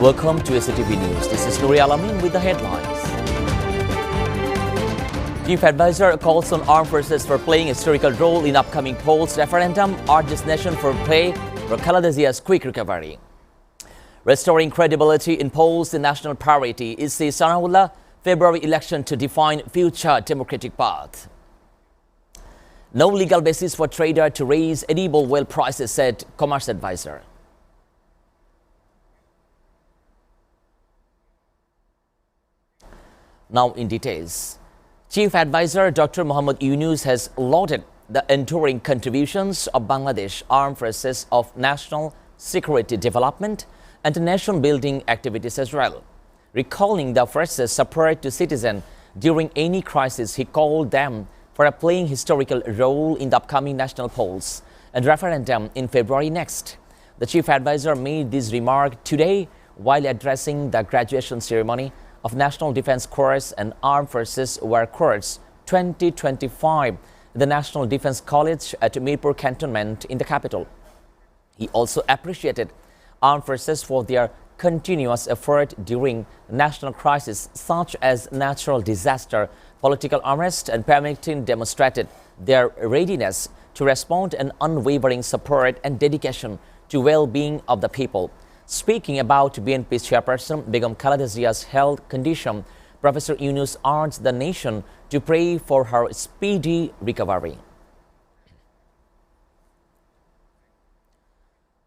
Welcome to SATV News. This is Nuri Alamin with the headlines. Chief Advisor calls on armed forces for playing a historical role in upcoming polls referendum, urges nation for play for Khaleda Zia's quick recovery. Restoring credibility in polls the national priority is the Sanaullah February election to define future democratic path. No legal basis for trader to raise edible oil prices, said Commerce Advisor. Now in details. Chief Advisor Dr. Muhammad Yunus has lauded the enduring contributions of Bangladesh Armed Forces of National Security Development and nation-building activities as well. Recalling the forces' support to citizens during any crisis, he called them for playing historical role in the upcoming national polls and referendum in February next. The Chief Advisor made this remark today while addressing the graduation ceremony of National Defense Corps and Armed Forces War Corps 2025 at the National Defense College at Mirpur Cantonment in the capital. He also appreciated armed forces for their continuous effort during national crises such as natural disaster, political unrest, and permitting demonstrated their readiness to respond and unwavering support and dedication to well-being of the people. Speaking about BNP chairperson Begum Khaleda Zia's health condition, Professor Yunus urged the nation to pray for her speedy recovery.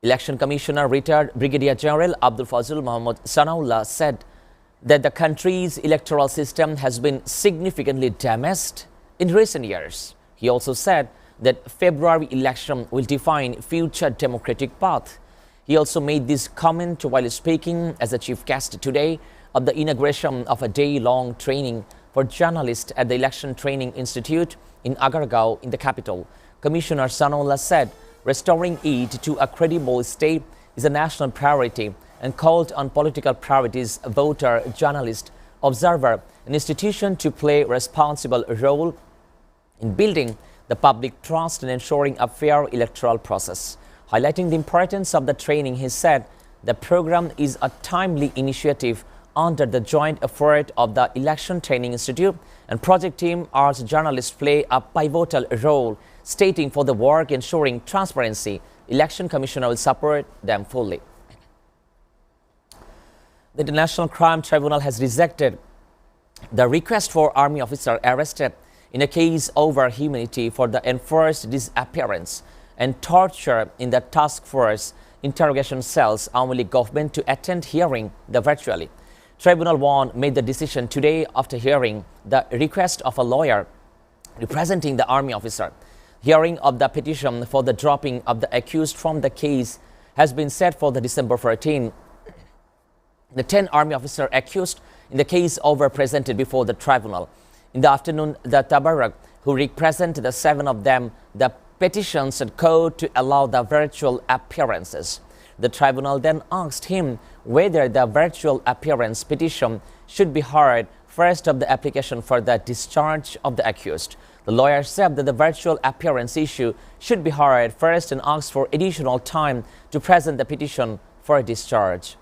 Election Commissioner retired Brigadier General Abdul Fazil Muhammad Sanaullah said that the country's electoral system has been significantly damaged in recent years. He also said that February election will define future democratic path. He also made this comment while speaking as a chief guest today of the inauguration of a day-long training for journalists at the Election Training Institute in Agargaon in the capital. Commissioner Sanaullah said restoring it to a credible state is a national priority and called on political priorities, voter, journalist, observer, and institution to play a responsible role in building the public trust and ensuring a fair electoral process. Highlighting the importance of the training, he said the program is a timely initiative under the joint effort of the Election Training Institute and project team urged journalists play a pivotal role, stating for the work ensuring transparency, Election Commissioner will support them fully. The International Crime Tribunal has rejected the request for army officer arrested in a case over humanity for the enforced disappearance and torture in the task force interrogation cells only government to attend hearing the virtually. Tribunal 1 made the decision today after hearing the request of a lawyer representing the army officer. Hearing of the petition for the dropping of the accused from the case has been set for the December 14. The 10 army officer accused in the case over presented before the tribunal. In the afternoon, the Tabarak, who represented the 7 of them, the petitions and code to allow the virtual appearances. The tribunal then asked him whether the virtual appearance petition should be heard first of the application for the discharge of the accused. The lawyer said that the virtual appearance issue should be heard first and asked for additional time to present the petition for a discharge.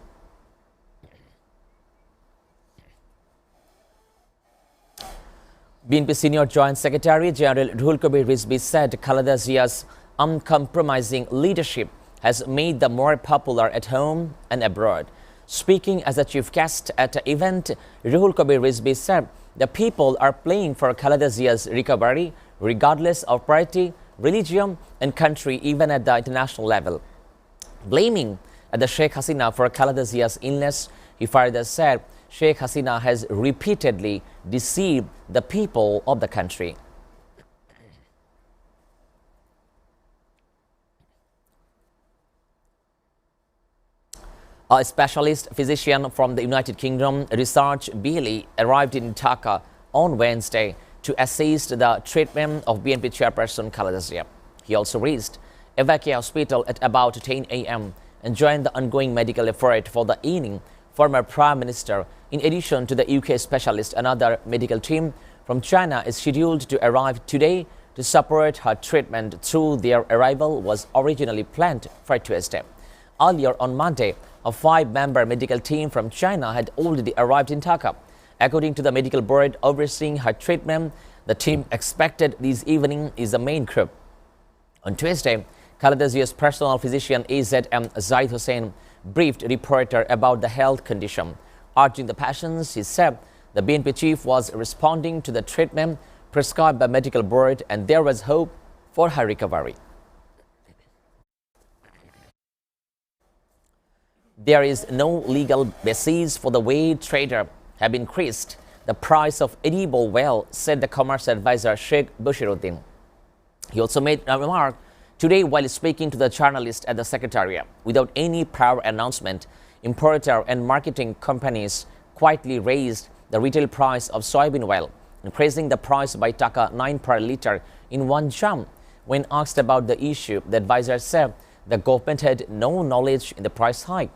BNP Senior Joint Secretary General Ruhul Kabir Rizvi said Khaleda Zia's uncompromising leadership has made them more popular at home and abroad. Speaking as a chief guest at the event, Ruhul Kabir Rizvi said the people are playing for Khaleda Zia's recovery regardless of party, religion and country, even at the international level. Blaming the Sheikh Hasina for Khaleda Zia's illness, he further said Sheikh Hasina has repeatedly deceived the people of the country. A specialist physician from the United Kingdom, Research Bailey, arrived in Dhaka on Wednesday to assist the treatment of BNP chairperson Khaleda Zia. He also reached Evaki Hospital at about 10 a.m. and joined the ongoing medical effort for the ailing former Prime Minister. In addition to the UK specialist, another medical team from China is scheduled to arrive today to support her treatment, though their arrival was originally planned for Tuesday. Earlier on Monday, a 5-member medical team from China had already arrived in Dhaka. According to the medical board overseeing her treatment, the team expected this evening is the main group. On Tuesday, Canada's U.S. personal physician A.Z.M. Zaid Hussain briefed a reporter about the health condition. Urging the patients, he said the BNP chief was responding to the treatment prescribed by medical board and there was hope for her recovery. There is no legal basis for the way trader have increased the price of edible oil, said the commerce advisor Sheikh Bashiruddin. He also made a remark today while speaking to the journalist at the Secretariat. Without any prior announcement, importer and marketing companies quietly raised the retail price of soybean oil, increasing the price by Taka 9 per litre in one jump. When asked about the issue, the advisor said the government had no knowledge in the price hike.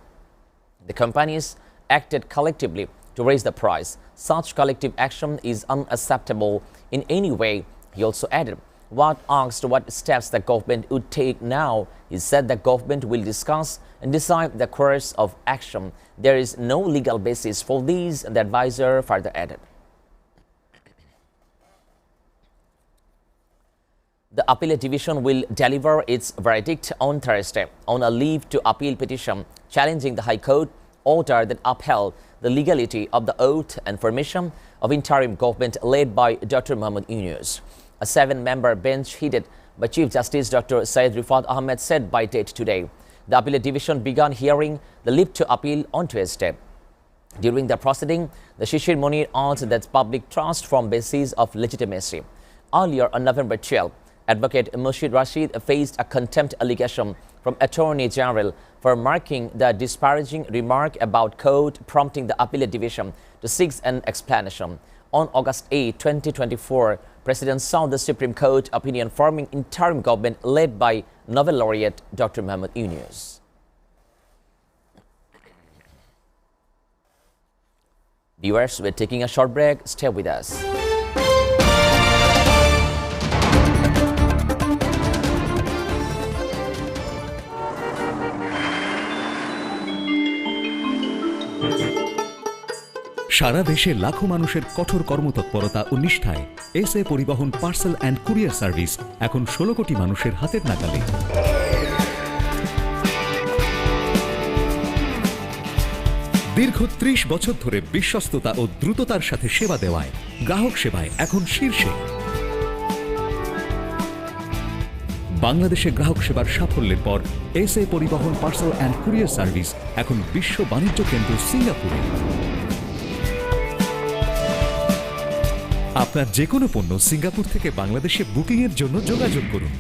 The companies acted collectively to raise the price. Such collective action is unacceptable in any way, he also added. What asked what steps the government would take now, he said the government will discuss and decide the course of action. There is no legal basis for these, the advisor further added. The Appellate Division will deliver its verdict on Thursday on a leave to appeal petition challenging the High Court order that upheld the legality of the oath and formation of interim government led by Dr. Mohammad Yunus. A 7-member bench headed by Chief Justice Dr. Syed Rifat Ahmed said by date today. The Appellate Division began hearing the leave to appeal on Tuesday. During the proceeding, the Shishir Munir urged that public trust from basis of legitimacy. Earlier on November 12, Advocate Murshid Rashid faced a contempt allegation from Attorney General for making the disparaging remark about code, prompting the Appellate Division to seek an explanation. On August 8, 2024, President saw the Supreme Court opinion forming interim government led by Nobel laureate Dr. Mohammad Yunus. Viewers, we're taking a short break. Stay with us. সারা দেশে লাখো মানুষের কঠোর কর্মতৎপরতা ও নিষ্ঠায় SA পরিবহন parcel and courier service এখন 16 কোটি মানুষের হাতের নাগালে। দীর্ঘ 30 বছর ধরে বিশ্বস্ততা ও দ্রুততার সাথে সেবা দেওয়ায় গ্রাহক সেবায় এখন শীর্ষে। বাংলাদেশে গ্রাহক সেবার সাফল্যের পর এসএ পরিবহন পার্সেল অ্যান্ড কুরিয়ার সার্ভিস এখন বিশ্ব বাণিজ্য কেন্দ্র সিঙ্গাপুরে। আপনার যে কোনো পণ্য সিঙ্গাপুর থেকে বাংলাদেশে বুকিং এর জন্য যোগাযোগ করুন।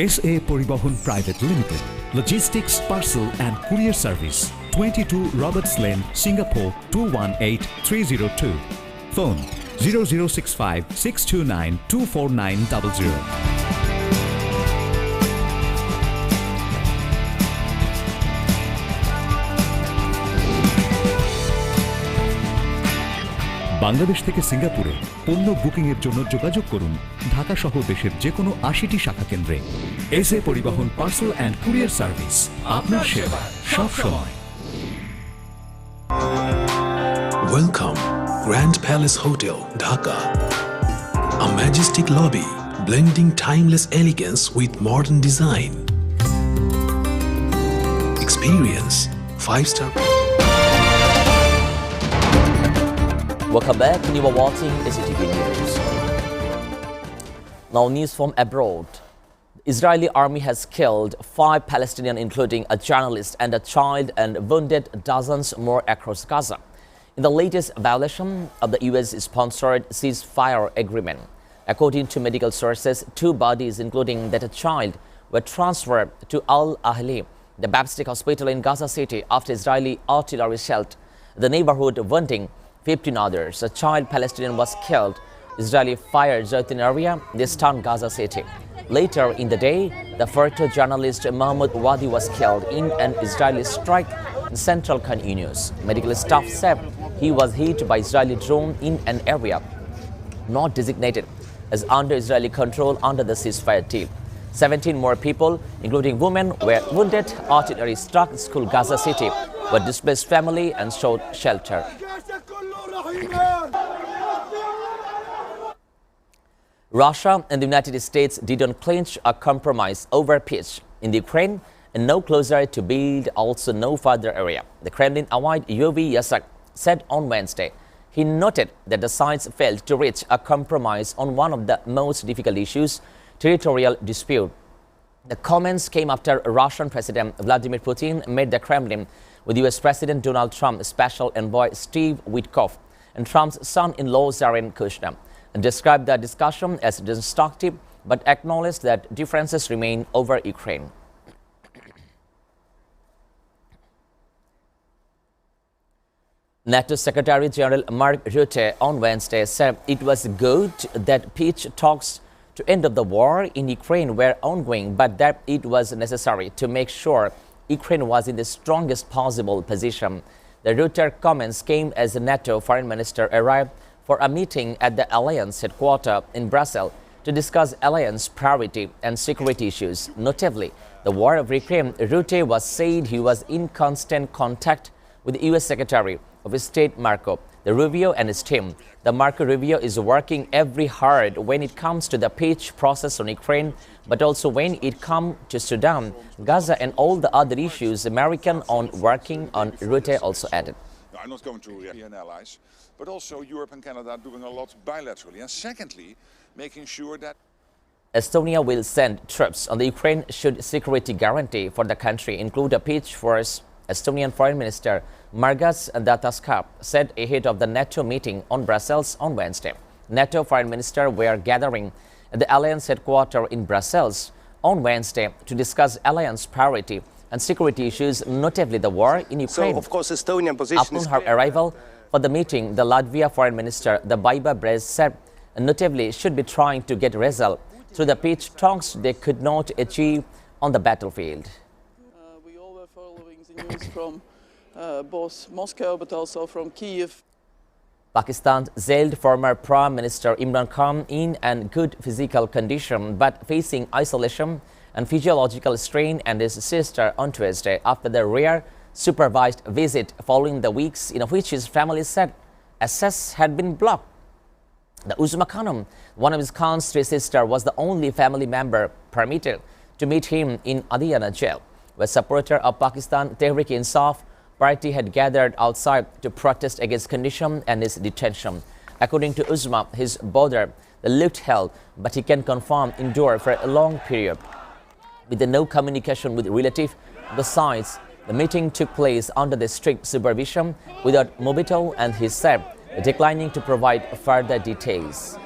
এসএ পরিবহন private limited, logistics parcel and courier service, 22 Roberts lane, Singapore 218302। Phone 0065 629 24900। Bangladesh থেকে সিঙ্গাপুরে পণ্য বুকিং এর জন্য যোগাযোগ করুন ঢাকা সহ দেশের যে কোনো 80টি শাখা কেন্দ্রে। এসএ পরিবহন পার্সেল অ্যান্ড কুরিয়ার সার্ভিস, আপনার সেবা সব সময়। Welcome, Grand Palace Hotel, Dhaka. A majestic lobby blending timeless elegance with modern design. Experience 5-star. Welcome back. You are watching SATV News. Now, news from abroad. The Israeli army has killed 5 Palestinians, including a journalist and a child, and wounded dozens more across Gaza in the latest violation of the US-sponsored ceasefire agreement. According to medical sources, 2 bodies, including that a child, were transferred to Al-Ahli, the Baptist hospital in Gaza City, after Israeli artillery shelled the neighborhood, wounding 15 others. A child Palestinian was killed. Israeli fired in an area they stunned Gaza City. Later in the day, the photo journalist Mahmoud Wadi was killed in an Israeli strike in central Khan Yunus. Medical staff said he was hit by Israeli drone in an area not designated as under Israeli control under the ceasefire deal. 17 more people, including women, were wounded. Artillery struck school Gaza City, but displaced family and sought shelter. Russia and the United States didn't clinch a compromise over peace in the Ukraine and no closer to build also no further area. The Kremlin avoid Yuri Yasak said on Wednesday. He noted that the sides failed to reach a compromise on one of the most difficult issues, territorial dispute. The comments came after Russian President Vladimir Putin met the Kremlin with US President Donald Trump, Special Envoy Steve Witkoff, and Trump's son-in-law Jared Kushner, and described the discussion as destructive but acknowledged that differences remain over Ukraine. NATO Secretary General Mark Rutte on Wednesday said it was good that peace talks to end of the war in Ukraine were ongoing, but that it was necessary to make sure Ukraine was in the strongest possible position. The Rutte comments came as the NATO foreign minister arrived for a meeting at the alliance headquarters in Brussels to discuss alliance priority and security issues. Notably, the war of Ukraine, Rutte was said he was in constant contact with the U.S. Secretary of State Marco Rubio and his team. The Marco Rubio is working every hard when it comes to the peace process on Ukraine, but also when it comes to Sudan, Gaza and all the other issues American on working on, Rutte also added. I'm not going to European allies, but also Europe and Canada are doing a lot bilaterally. And secondly, making sure that Estonia will send troops on the Ukraine should security guarantee for the country include a peace force. Estonian Foreign Minister Margus Dataskap said ahead of the NATO meeting on Brussels on Wednesday. NATO Foreign Minister were gathering at the Alliance headquarters in Brussels on Wednesday to discuss Alliance priority and security issues, notably the war in Ukraine. So, of course, Estonian position Upon her arrival for the meeting, the Latvia Foreign Minister, the Baiba Brez, said notably should be trying to get result through the peace talks they could not achieve on the battlefield. We all were following the news from both Moscow but also from Kiev. Pakistan jailed former Prime Minister Imran Khan in and good physical condition but facing isolation and physiological strain, and his sister on Tuesday after the rare supervised visit following the weeks in which his family said access had been blocked. The Uzma Khanum, one of his Khan's three sisters, was the only family member permitted to meet him in Adiana jail, where supporters of Pakistan Tehreek-e-Insaf party had gathered outside to protest against condition and his detention. According to Uzma, his brother, the looked held, but he can confirm endured for a long period with no communication with relatives. Besides, the meeting took place under the strict supervision without mobile, and he said declining to provide further details.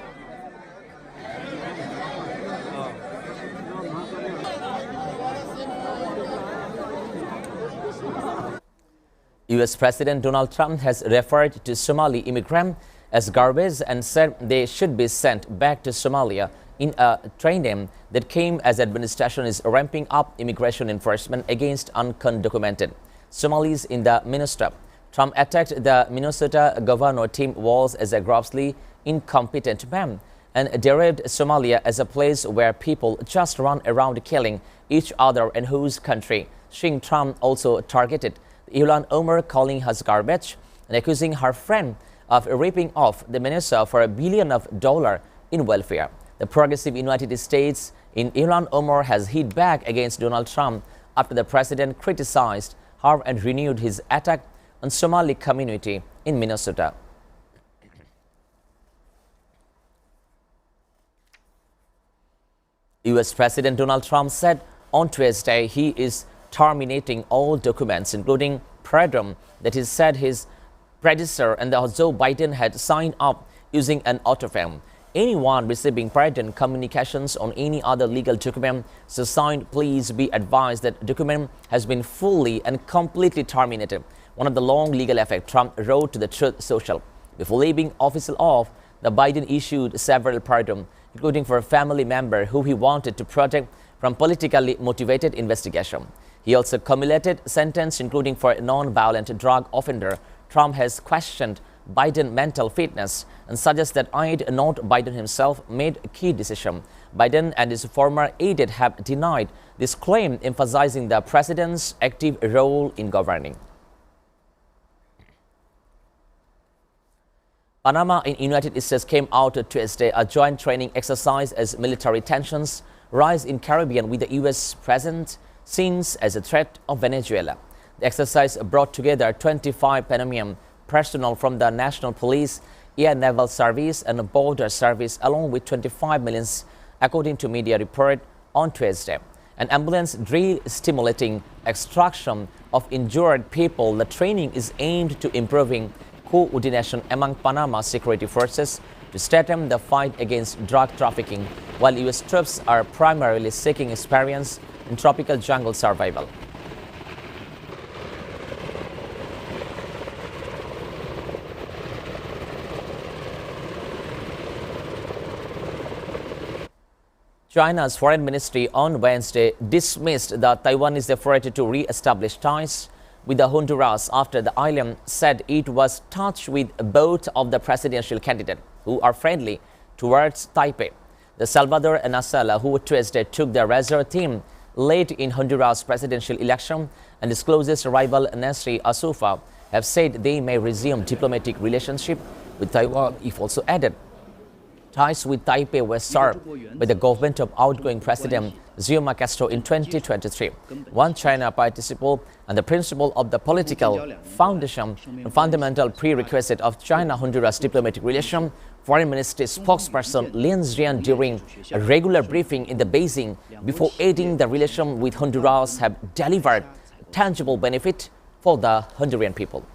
US President Donald Trump has referred to Somali immigrants as garbage and said they should be sent back to Somalia in a training that came as administration is ramping up immigration enforcement against undocumented Somalis in the Minnesota. Trump attacked the Minnesota governor Tim Walz as a grossly incompetent man and derived Somalia as a place where people just run around killing each other and whose country. Seeing Trump also targeted Ilhan Omar, calling her garbage and accusing her friend of ripping off the Minnesota for $1 billion in welfare. The progressive United States in Ilhan Omar has hit back against Donald Trump after the president criticized her and renewed his attack on Somali community in Minnesota. US President Donald Trump said on Tuesday he is terminating all documents, including pardon, that he said his predecessor and Joe Biden had signed up using an autofilm. Anyone receiving pardon communications on any other legal document so signed, please be advised that document has been fully and completely terminated. One of the long legal effects, Trump wrote to the Truth Social. Before leaving office off, the Biden issued several pardons, including for a family member who he wanted to protect from politically motivated investigation. He also cumulated sentence, including for a non-violent drug offender. Trump has questioned Biden's mental fitness and suggests that aide, not Biden himself, made a key decision. Biden and his former aide have denied this claim, emphasizing the president's active role in governing. Panama in United States came out Tuesday a joint training exercise as military tensions rise in Caribbean, with the U.S. present seen as a threat of Venezuela. The exercise brought together 25 Panamanian personnel from the National Police, Air Naval Service and Border Service, along with 25 millions, according to media report on Tuesday. An ambulance drill stimulating extraction of injured people. The training is aimed to improving coordination among Panama security forces to strengthen the fight against drug trafficking, while U.S. troops are primarily seeking experience in tropical jungle survival. China's foreign ministry on Wednesday dismissed the Taiwanese effort to re-establish ties with the Honduras after the island said it was touched with both of the presidential candidates, who are friendly towards Taipei. The Salvador and Nasala, who Tuesday took the reserve team late in Honduras presidential election, and its closest rival Nasri Asufa, have said they may resume diplomatic relationship with Taiwan if also added. Ties with Taipei were severed by the government of outgoing President Xiomara Castro in 2023. One China participle and the principle of the political foundation and fundamental prerequisite of China-Honduras diplomatic relation, Foreign Ministry spokesperson Lin Jian during a regular briefing in the Beijing before aiding the relation with Honduras have delivered tangible benefit for the Honduran people.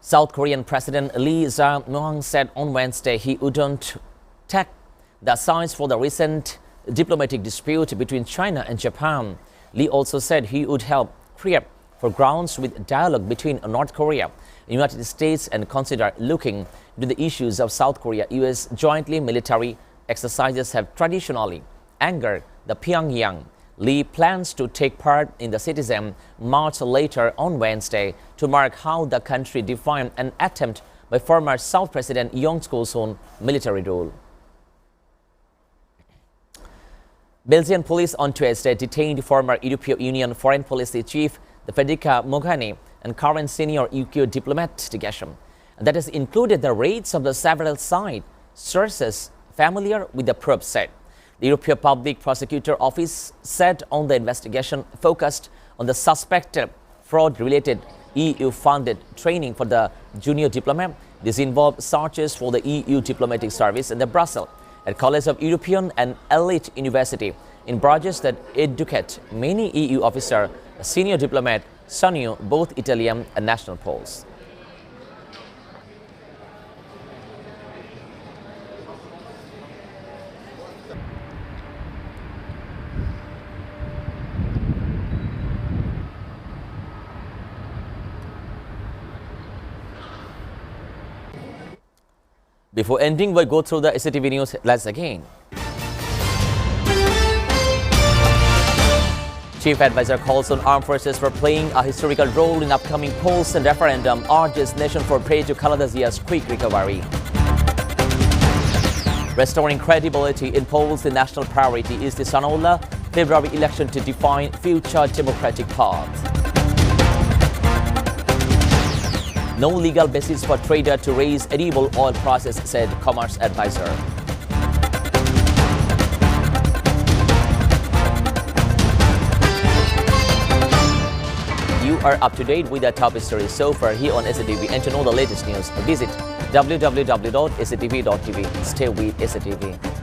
South Korean President Lee Jae-myung said on Wednesday he wouldn't take the sides for the recent diplomatic dispute between China and Japan. Lee also said he would help create for grounds with dialogue between North Korea and the United States and consider looking into the issues of South Korea-US jointly military exercises have traditionally angered the Pyongyang. Lee plans to take part in the Citizen March later on Wednesday to mark how the country defined an attempt by former South President Yoon Suk-yeol's military rule. Belgian police on Tuesday detained former European Union Foreign Policy Chief Federica Mogherini and current senior UK diplomat delegation. That has included the raids of the several sites. Sources familiar with the probe said. The European Public Prosecutor Office said on the investigation focused on the suspected fraud-related EU-funded training for the junior diplomat. This involved searches for the EU diplomatic service in the Brussels, at College of European and Elite University in Bruges that educate many EU officers, senior diplomat, senior, both Italian and national Poles. Before ending, we'll go through the SATV news headlines again. Chief Advisor calls on armed forces for playing a historical role in upcoming polls and referendum, urges nation for pray to Canada's quick recovery. Restoring credibility in polls, the national priority is the Sanola February election to define future democratic path. No legal basis for trader to raise edible oil prices, said Commerce Advisor. You are up to date with the top stories so far here on SATV, and to know the latest news, visit www.satv.tv. Stay with SATV.